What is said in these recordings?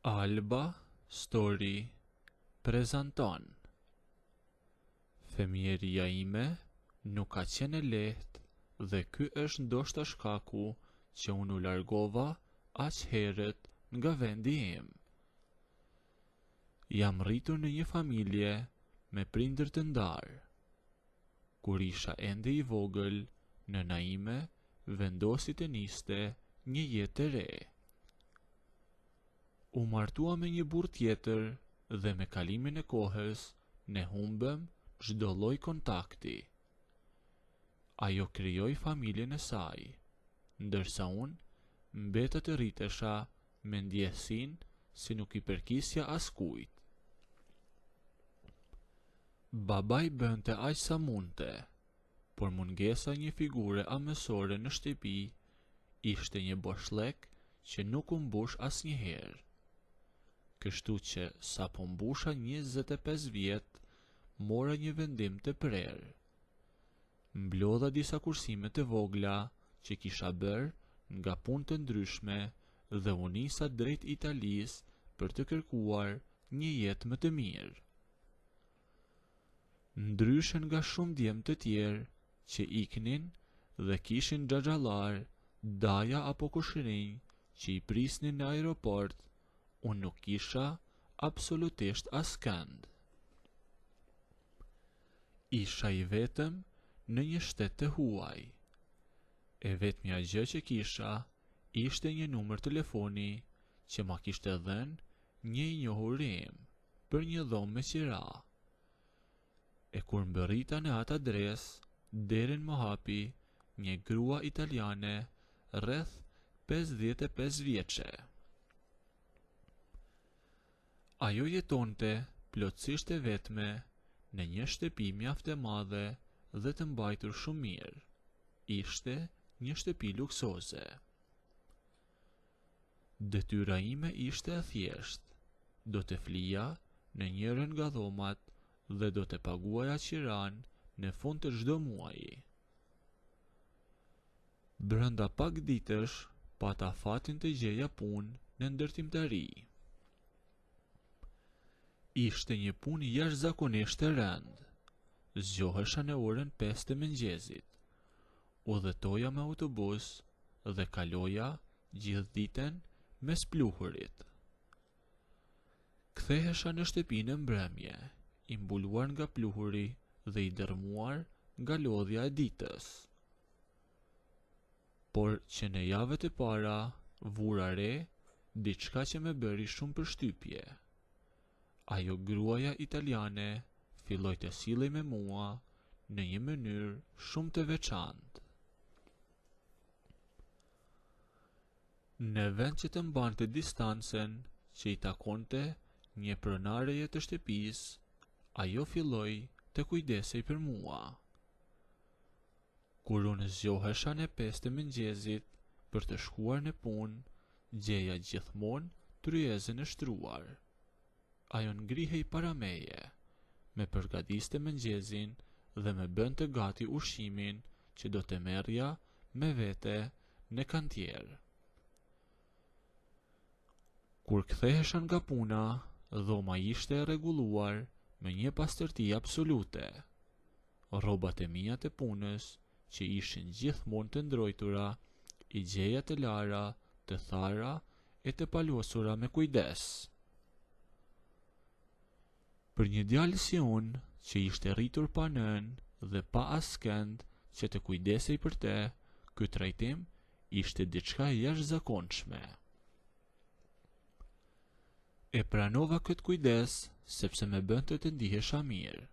Alba Story prezanton. Fëmijëria ime nuk ka qenë e lehtë dhe ky është ndoshta shkaku që unë u largova aq herët nga vendi im. Jam rritur në një familje me prindër të ndarë. Kur isha ende i vogël, nëna ime vendosi të niste një jetë të re. U martua me një burr tjetër dhe me kalimin e kohës ne humbëm çdo lloj kontakti. Ajo krijoi familjen e saj, ndërsa unë mbeta të rritesha me ndjesinë se nuk i përkisja askujt. Babai bënte aq sa mundte, por mungesa një figure amësore në shtëpi ishte një boshllëk që nuk u mbush asnjëherë. Kështu që sa po mbusha 25 vjet, mora një vendim të prerë. Mblodha disa kursime të vogla që kisha bërë nga punë të ndryshme dhe u nisa drejt Italisë për të kërkuar një jetë më të mirë. Ndryshe nga shumë djemë të tjerë që iknin dhe kishin xhaxhallar, daja apo kushërinj që i prisnin në aeroport, unë nuk kisha absolutisht askënd. Isha i vetëm në një shtet të huaj. E vetmja gjë që kisha ishte një numër telefoni që ma kishte dhënë një i njohurim për një dhomë me qira. E kur mbërrita në atë adresë, derën më hapi një grua italiane rreth 55 vjeçe. Ajo jetonte plotësisht e vetme në një shtëpi mjaft e madhe dhe të mbajtur shumë mirë. Ishte një shtëpi luksoze. Detyra ime ishte e thjeshtë. Do të flija në njërin nga dhomat dhe do të paguaja qiran në fund të çdo muaji. Brenda pak ditësh, pata fatin të gjeja punë në ndërtimtari. Ishte një punë jashtëzakonisht e rëndë. Zgjohesha në orën 5 të mëngjesit. Udhëtoja me autobus dhe kaloja gjithë ditën mes pluhurit. Kthehesha në shtëpinë në mbrëmje, i mbuluar nga pluhuri dhe i dërmuar nga lodhja e ditës. Por që në javët e para vura re diçka që më bëri shumë përshtypje. Ajo gruaja italiane filloi të sillej me mua në një mënyrë shumë të veçantë. Në vend që të mbante distancën që i takonte një pronareje të shtëpisë, ajo filloi të kujdesej për mua. Kur unë zgjohesha në 5 të mëngjesit për të shkuar në punë, gjeja gjithmonë tryezën e shtruar. Ajo ngrihej para meje, me përgatiste mëngjesin dhe me bënte gati ushqimin që do të merrja me vete në kantier. Kur kthehesha nga puna, dhoma ishte e rregulluar me një pastërti absolute. Rrobat e mia të punës, që ishin gjithmonë të ndrojtura, i gjeja të lara, të thara e të palosura me kujdes. Për një djalë si unë, që ishte rritur pa nën dhe pa askënd që të kujdesej për te, ky trajtim ishte diçka e jashtëzakonshme. E pranova këtë kujdes sepse më bënte të ndihesha mirë.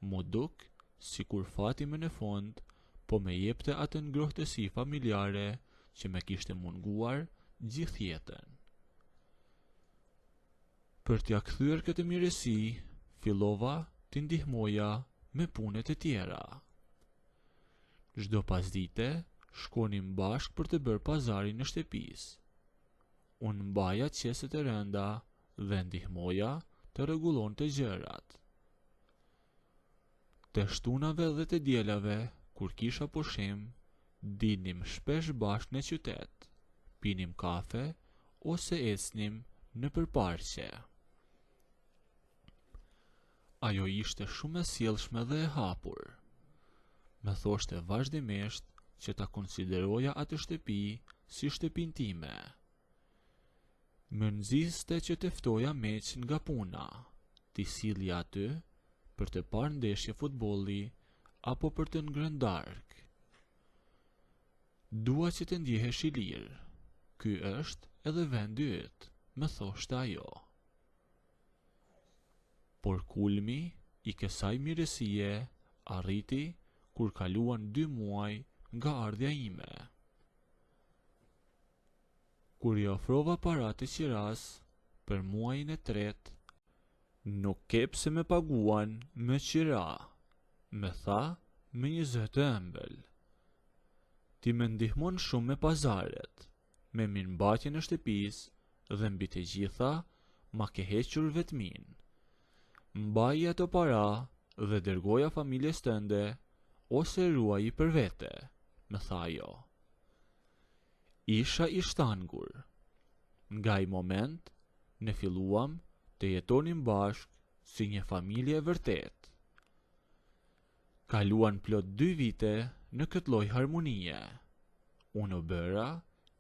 Mu duk sikur fati më në fund po më jepte atë ngrohtësi familjare që më kishte munguar gjithë jetën. Për t'ja kthyer këtë mirësi, fillova t'i ndihmoja me punet e tjera. Çdo pasdite shkonim bashkë për të bërë pazarin në shtëpisë. Unë mbaja qeset e rënda dhe ndihmoja të rregullonte gjërat. Të shtunave dhe të dielave, kur kisha pushim, dinim shpesh bashkë në qytet, pinim kafe ose ecnim në përparqe. Ajo ishte shumë e sjellshme dhe e hapur. Më thoshte vazhdimisht që ta konsideroja atë shtëpi si shtëpinë time. Më nxiste që të ftoja meq nga puna, t'i sillja aty për të parë ndeshje futbolli apo për të ngrënë darkë. Dua që të ndjehesh i lirë. Ky është edhe vendi yt, më thoshte ajo. Por kulmi i kësaj mirësie arriti kur kaluan 2 muaj nga ardhja ime. Kur i ofrova paratë të qiras për muajin e tretë, nuk kep se me paguan me qira, me tha me një zë të ëmbël. Ti më ndihmon shumë me pazaret, me mirëmbajtjen e shtëpisë dhe mbi të gjitha ma ke hequr vetmin. Mbaji ato para dhe dërgoja familjes tënde ose ruaji për vete, më tha ajo. Isha i shtangur. Nga ai moment, ne filluam të jetonim bashkë si një familje e vërtet. Kaluan plot 2 vite në këtë lloj harmonie. Unë u bëra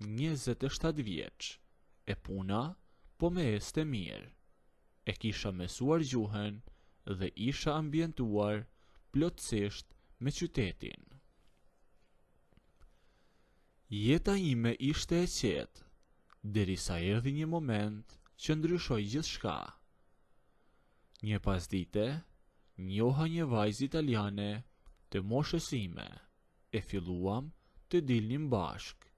27 vjeç, e puna po me este mirë. E kisha mësuar gjuhën dhe isha ambientuar plotësisht me qytetin. Jeta ime ishte e qetë, derisa erdhi një moment që ndryshoi gjithçka. Një pasdite, njoha një vajzë italiane të moshës ime, e filluam të dilnim bashk,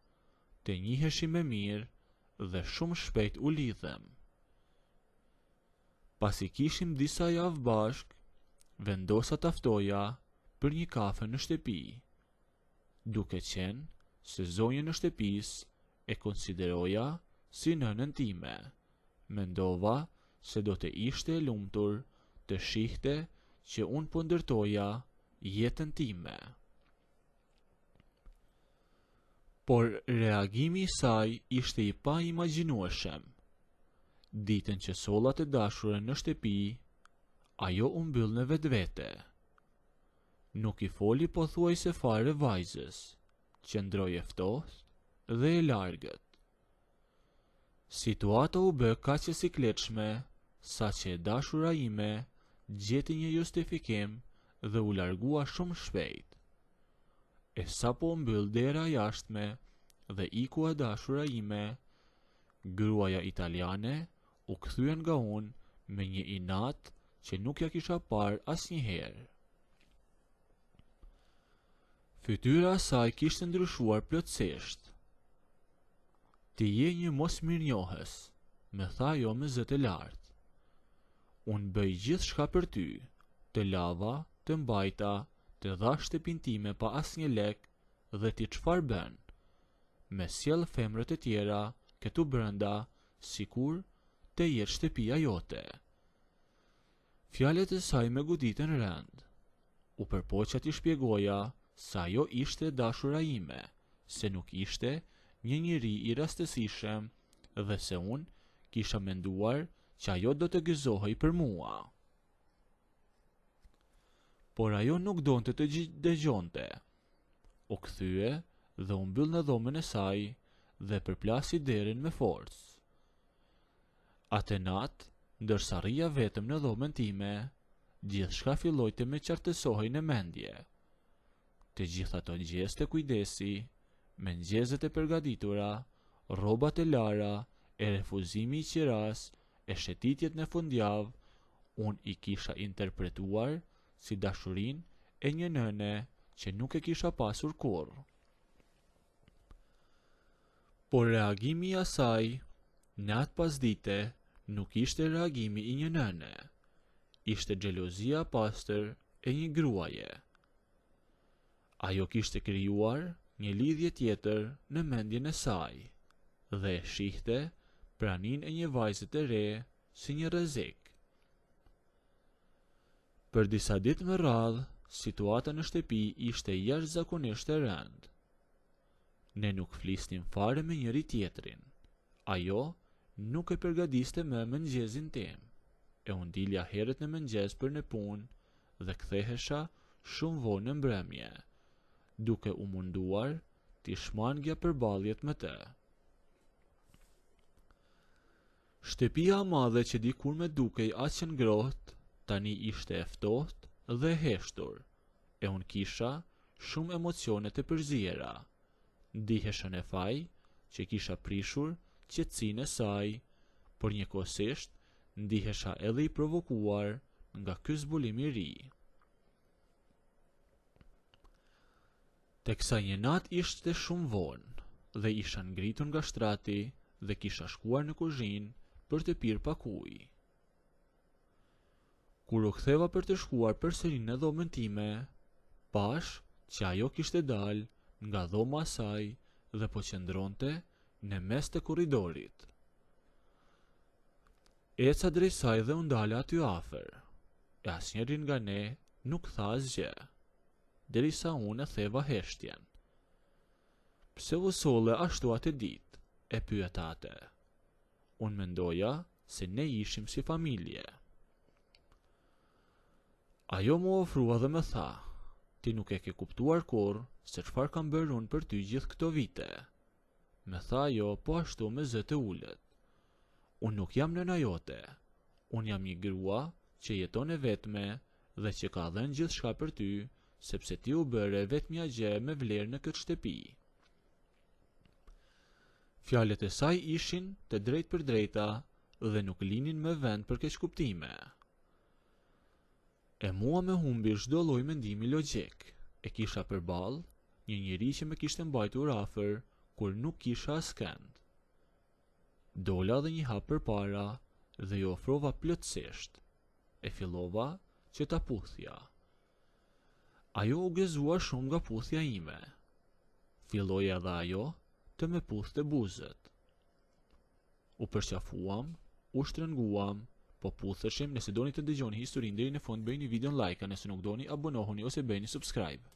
të njiheshim me mirë dhe shumë shpejt u lidhem. Pasi kishim disa javë bashk, vendosa ta ftoja për një kafe në shtëpi. Duke qenë se zonjën e shtëpisë e konsideroja si nënën time, mendova se do të ishte e lumtur të shihte që unë po ndërtoja jetën time. Por reagimi i saj ishte i pa imagjinueshëm. Ditën që solla të dashurën në shtëpi, ajo u mbyll në vetvete. Nuk i foli pothuajse fare vajzës, qëndroi e ftohtë dhe e largët. Situata u bë kaq e sikletshme, sa që e dashura ime gjeti një justifikim dhe u largua shumë shpejt. E sapo u mbyll dera jashtme dhe iku e dashura ime, gruaja italiane u kthyen nga unë me një inat që nuk ja kisha parë asnjëherë. Fytyra e saj kishte ndryshuar plotësisht. Ti je një mosmirnjohës, më tha ajo me zë të lartë. Unë bëj gjithçka për ty, të lava, të mbajta, të dha shtëpinë time pa asnjë lek dhe ti çfarë bën? Me sjell femrat e tjera këtu brenda, sikur të jetë shtëpia jote. Fjalët e saj me goditën rënd. U përpoqa t'i shpjegoja sa ajo ishte dashura ime, se nuk ishte një njeri i rastësishëm dhe se unë kisha menduar që ajo do të gëzohej për mua. Por ajo nuk donte të dëgjonte. U kthye dhe u mbyll në dhomën e saj dhe përplasi derën me forcë. Atë natë, ndërsa rria vetëm në dhomën time, gjithçka filloi të më qartësohej në mendje. Të gjitha ato gjeste kujdesi, mëngjeset e përgatitura, rrobat e lara, e refuzimi i qiras, e shëtitjet në fundjavë, unë i kisha interpretuar si dashurinë e një nëne që nuk e kisha pasur kurrë. Por reagimi i asaj, në atë pasdite, nuk ishte reagimi i një nëne, ishte xhelozia pastër e një gruaje. Ajo kishte krijuar një lidhje tjetër në mendjen e saj dhe e shihte praninë e një vajze të re si një rrezik. Për disa ditë me radhë, situata në shtëpi ishte jashtëzakonisht e rëndë. Ne nuk flisnim fare me njëri tjetrin. Ajo nuk e përgatiste më mëngjezin tim, e unë dilja herët në mëngjes për në punë dhe kthehesha shumë vonë në mbrëmje, duke u munduar t'i shmangja përballjet me të. Shtëpia e madhe që dikur me dukej aq e ngrohtë, tani ishte e ftohtë dhe e heshtur, e unë kisha shumë emocione të përziera. Ndihesha në faj që kisha prishur qetësinë e saj, por njëkohësisht ndihesha edhe i provokuar nga ky zbulim i ri. Teksa një natë ishte shumë vonë dhe isha ngritur nga shtrati dhe kisha shkuar në kuzhinë për të pirë pak ujë. Kur u ktheva për të shkuar përsëri në dhomën time, pash që ajo kishte dalë nga dhoma e saj dhe po qëndronte në mes të korridorit. Eca drejt saj dhe u ndala aty afër, e asnjëri nga ne nuk tha asgjë, derisa unë e theva heshtjen. Pse u solle ashtu atë ditë? E pyeta atë. Unë mendoja se ne ishim si familje. Ajo mu ofrua dhe më tha, ti nuk e ke kuptuar kurrë se çfarë kam bërë unë për ty gjithë këto vite. Me tha ajo po ashtu me zë të ulët. Unë nuk jam nëna jote, unë jam një grua që jeton e vetme dhe që ka dhënë gjithçka për ty, sepse ti u bëre vetmja gjë me vlerë në këtë shtëpi. Fjalët e saj ishin të drejtë për drejta dhe nuk linin me vend për keqkuptime. E mua me humbi çdo lloj mendimi logjik. E kisha përballë një njeri që më kishte mbajtur afër kur nuk kisha askënd. Dola dhe një hap përpara dhe i ofrova plotësisht. E fillova që ta puthja. Ajo u gëzua shumë nga puthja ime. Filloi edhe ajo të më puthte buzët. U përqafuam, u shtrënguam, po putheshim. Nëse doni të dëgjoni historinë deri në fund, bëjini videon like, nëse nuk doni abonohuni ose bëjni subscribe.